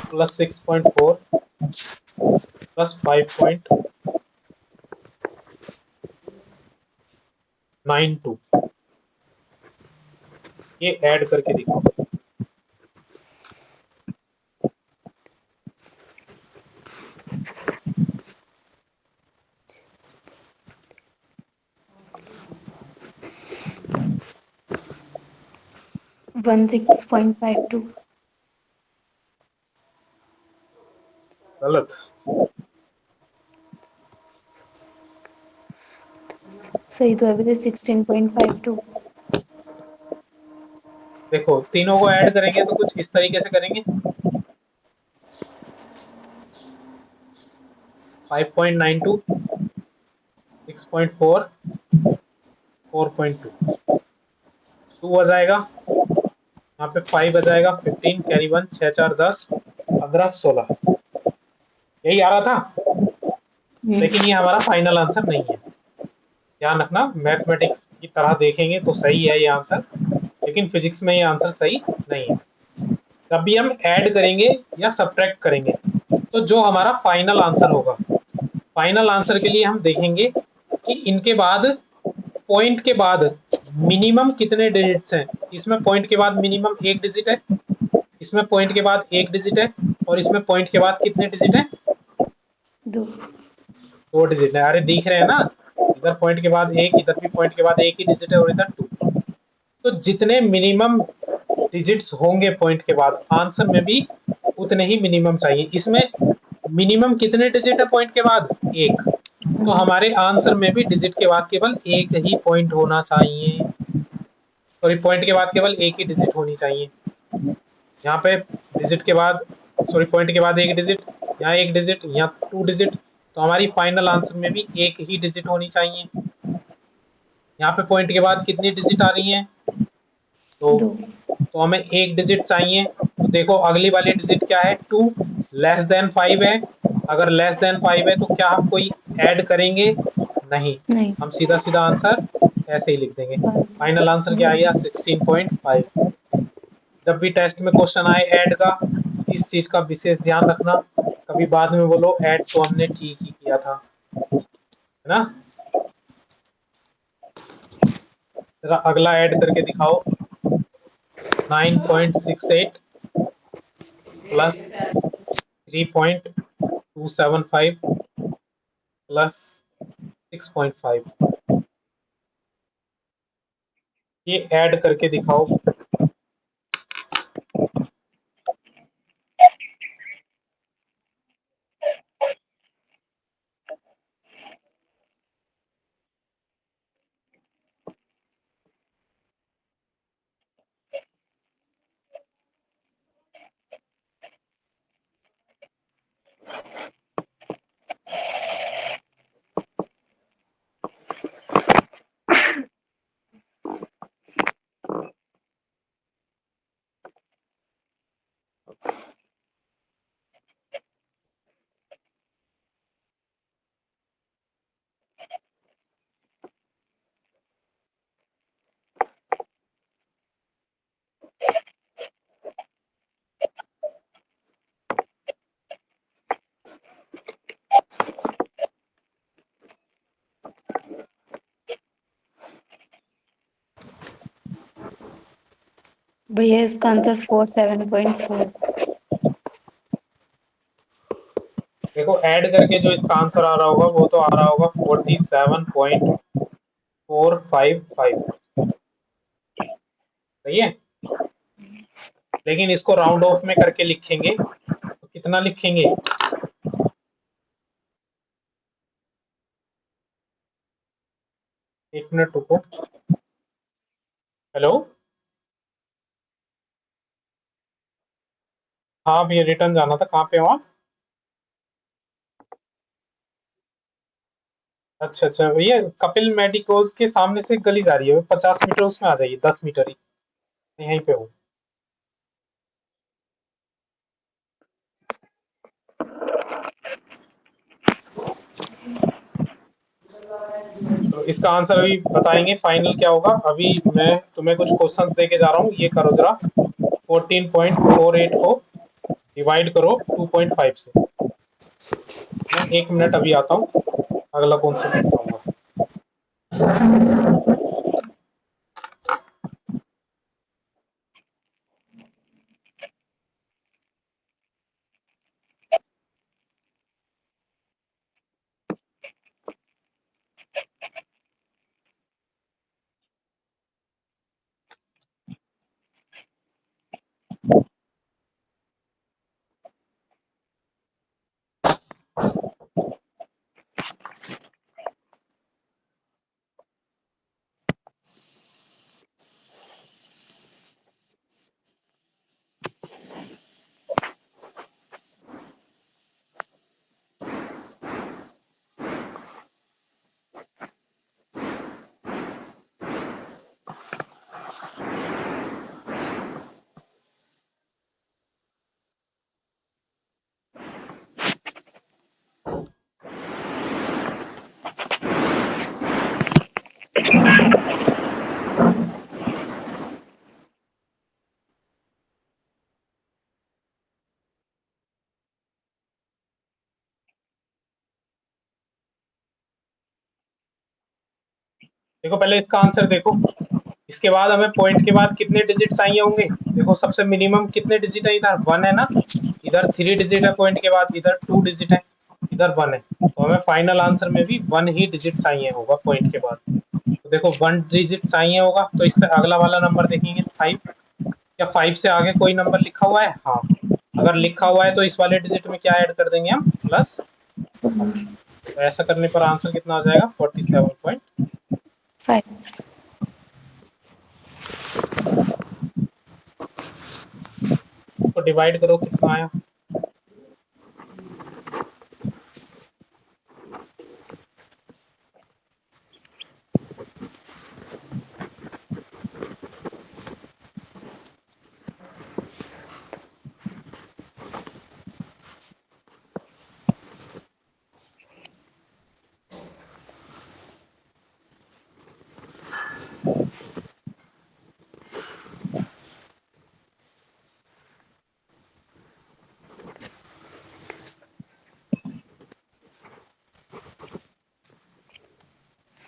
प्लस 6.4 प्लस 5.92 ये ऐड करके दिखाओ। वन 6.52। गलत। सही तो अभी 16.52। देखो तीनों को ऐड करेंगे तो कुछ इस तरीके से करेंगे। 5.92 6.4 4.2 2 आ जाएगा, यहाँ पे 5 आ जाएगा, 15 कैरी 1 6 4 10 15 16 यही आ रहा था। लेकिन ये हमारा फाइनल आंसर नहीं है, ध्यान रखना। मैथमेटिक्स की तरह देखेंगे तो सही है ये आंसर, लेकिन फिजिक्स में ये आंसर सही नहीं है। जब भी हम ऐड करेंगे या सब्ट्रैक्ट करेंगे तो जो हमारा फाइनल आंसर होगा, फाइनल आंसर के लिए हम देखेंगे कि इनके बाद पॉइंट के बाद मिनिमम कितने डिजिट्स हैं। इसमें पॉइंट के बाद मिनिमम एक डिजिट है, इसमें पॉइंट के बाद एक डिजिट है, और इसमें पॉइंट के बाद कितने डिजिट है? 2। 2 डिजिट है। अरे दिख रहे हैं ना, इधर पॉइंट के बाद एक, इधर भी पॉइंट के बाद एक ही डिजिट है, और इधर 2। तो जितने मिनिमम डिजिट्स होंगे पॉइंट के बाद, आंसर में भी उतने ही मिनिमम चाहिए। इसमें मिनिमम कितने डिजिट है पॉइंट के बाद? एक। तो हमारे आंसर में भी डिजिट के बाद केवल एक ही पॉइंट होना चाहिए, सॉरी पॉइंट के बाद केवल एक ही डिजिट होनी चाहिए। यहाँ पे डिजिट के बाद, सॉरी पॉइंट के बाद एक डिजिट, यहाँ एक डिजिट, यहाँ 2 डिजिट, तो हमारी फाइनल आंसर में भी एक ही डिजिट होनी चाहिए। यहाँ पे पॉइंट के बाद कितनी डिजिट आ रही हैं? 2। 2। तो हमें एक डिजिट चाहिए। तो देखो अगली वाली डिजिट क्या है? 2 लेस देन 5 है। अगर लेस देन 5 है तो क्या हम कोई ऐड करेंगे? नहीं, नहीं। हम सीधा सीधा आंसर ऐसे ही लिख देंगे। फाइनल आंसर क्या आया? 16.5। जब भी टेस्ट में क्वेश्चन आए ऐड का, इस चीज का विशेष ध्यान रखना, कभी बाद में बोलो ऐड तो हमने ठीक ही किया था, है ना। जरा अगला ऐड करके दिखाओ। 9.68 प्लस 3.275 प्लस 6.5 ये ऐड करके दिखाओ। भैया इसका आंसर 47.4। देखो ऐड करके जो इसका आंसर आ रहा होगा वो तो आ रहा होगा 47.455। सही है, लेकिन इसको राउंड ऑफ में करके लिखेंगे तो कितना लिखेंगे? एक मिनट रुको। हेलो, हाँ भैया रिटर्न जाना था, कहाँ पे हो आप? अच्छा अच्छा, भैया कपिल मेडिकोज के सामने से एक गली जा रही है, 50 मीटर उसमें आ जाइए, 10 मीटर ही यहीं पे हूँ। तो इसका आंसर अभी बताएंगे फाइनल क्या होगा। अभी मैं तुम्हें कुछ क्वेश्चन दे के जा रहा हूँ, ये करो जरा। 14.48 को डिवाइड करो 2.5 से। मैं 1 मिनट अभी आता हूँ, अगला कॉन्सेप्ट बताऊंगा। देखो पहले इसका आंसर देखो। इसके बाद हमें पॉइंट के बाद कितने डिजिट चाहिए होंगे। देखो सबसे मिनिमम कितने डिजिट है, इधर 1 है ना, इधर 3 डिजिट है पॉइंट के बाद, इधर 2 डिजिट है, इधर 1 है। तो हमें फाइनल आंसर में भी 1 ही डिजिट चाहिए होगा पॉइंट के बाद। तो देखो 1 डिजिट चाहिए होगा, तो इससे अगला वाला नंबर देखेंगे 5। क्या 5 से आगे कोई नंबर लिखा हुआ है? हाँ, अगर लिखा हुआ है तो इस वाले डिजिट में क्या ऐड कर देंगे हम, प्लस 1। तो ऐसा करने पर आंसर कितना आ जाएगा, 47.5। 5 तो डिवाइड करो कितना आया।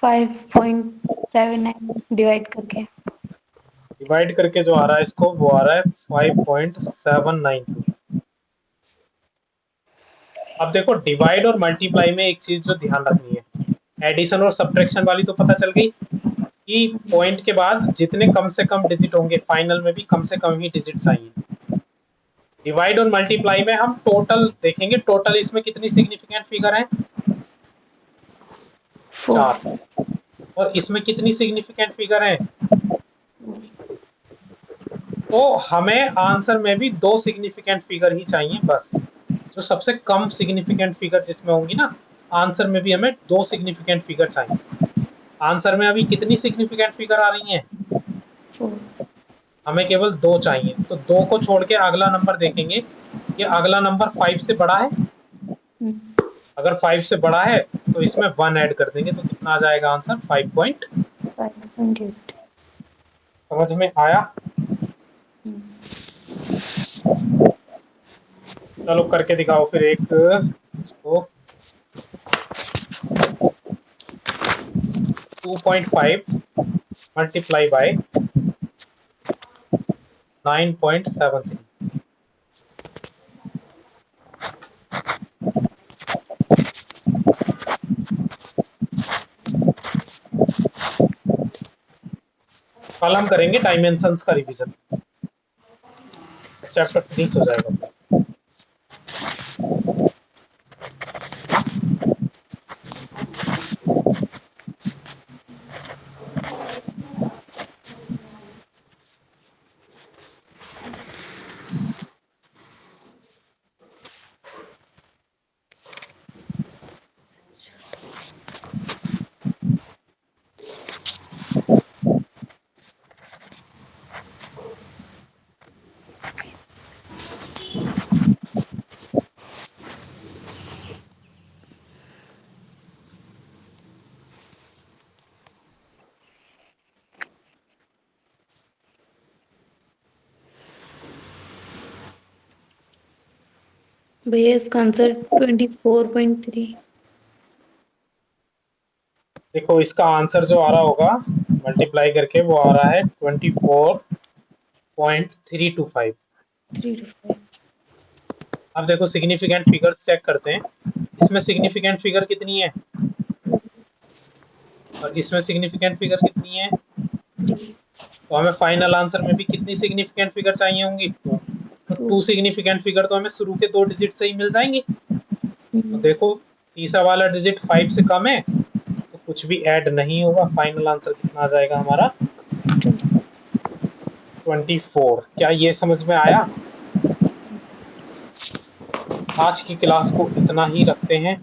5.79 डिवाइड करके। डिवाइड करके जो आ रहा है इसको, वो आ रहा है 5.792। अब देखो डिवाइड और मल्टीप्लाई में एक चीज जो ध्यान रखनी है, एडिशन और सब्ट्रैक्शन वाली तो पता चल गई कि पॉइंट के बाद जितने कम से कम डिजिट होंगे फाइनल में भी कम से कम ही डिजिट चाहिए। डिवाइड और मल्टीप्लाई में हम टोटल देखेंगे, टोटल इसमें कितनी सिग्निफिकेंट फिगर है, 4। 4 और इसमें कितनी सिग्निफिकेंट फिगर है, तो हमें आंसर में भी 2 सिग्निफिकेंट फिगर ही चाहिए बस। जो सबसे कम सिग्निफिकेंट फिगर जिसमें होंगी ना, आंसर में भी हमें 2 सिग्निफिकेंट फिगर चाहिए। आंसर में अभी कितनी सिग्निफिकेंट फिगर आ रही हैं, 4 हमें केवल 2 चाहिए। तो 2 को छोड़ के अगला नंबर देखेंगे, ये अगला नंबर 5 से बड़ा है। अगर 5 से बड़ा है तो इसमें 1 ऐड कर देंगे, तो कितना आ जाएगा आंसर, 5. 5.8। समझ में आया? चलो करके दिखाओ फिर एक इसको। 2.5 मल्टीप्लाई बाय 9.73। कल हम करेंगे डायमेंशंस का रिवीजन, चैप्टर फिनिश हो जाएगा फिर। भैया इसका आंसर 24.3। देखो इसका आंसर जो आ रहा होगा मल्टीप्लाई करके वो आ रहा है 24.325। 3 to 5। अब देखो सिग्निफिकेंट फिगर्स चेक करते हैं। इसमें सिग्निफिकेंट फिगर कितनी है और इसमें सिग्निफिकेंट फिगर कितनी है, तो हमें फाइनल आंसर में भी कितनी सिग्निफिकेंट फिगर चाहिए होंगी, तो 2 सिग्निफिकेंट फिगर तो हमें शुरू के 2 डिजिट से ही मिल जाएंगी। तो देखो तीसरा वाला डिजिट 5 से कम है तो कुछ भी ऐड नहीं होगा। फाइनल आंसर कितना आ जाएगा हमारा 24। क्या ये समझ में आया? आज की क्लास को इतना ही रखते हैं।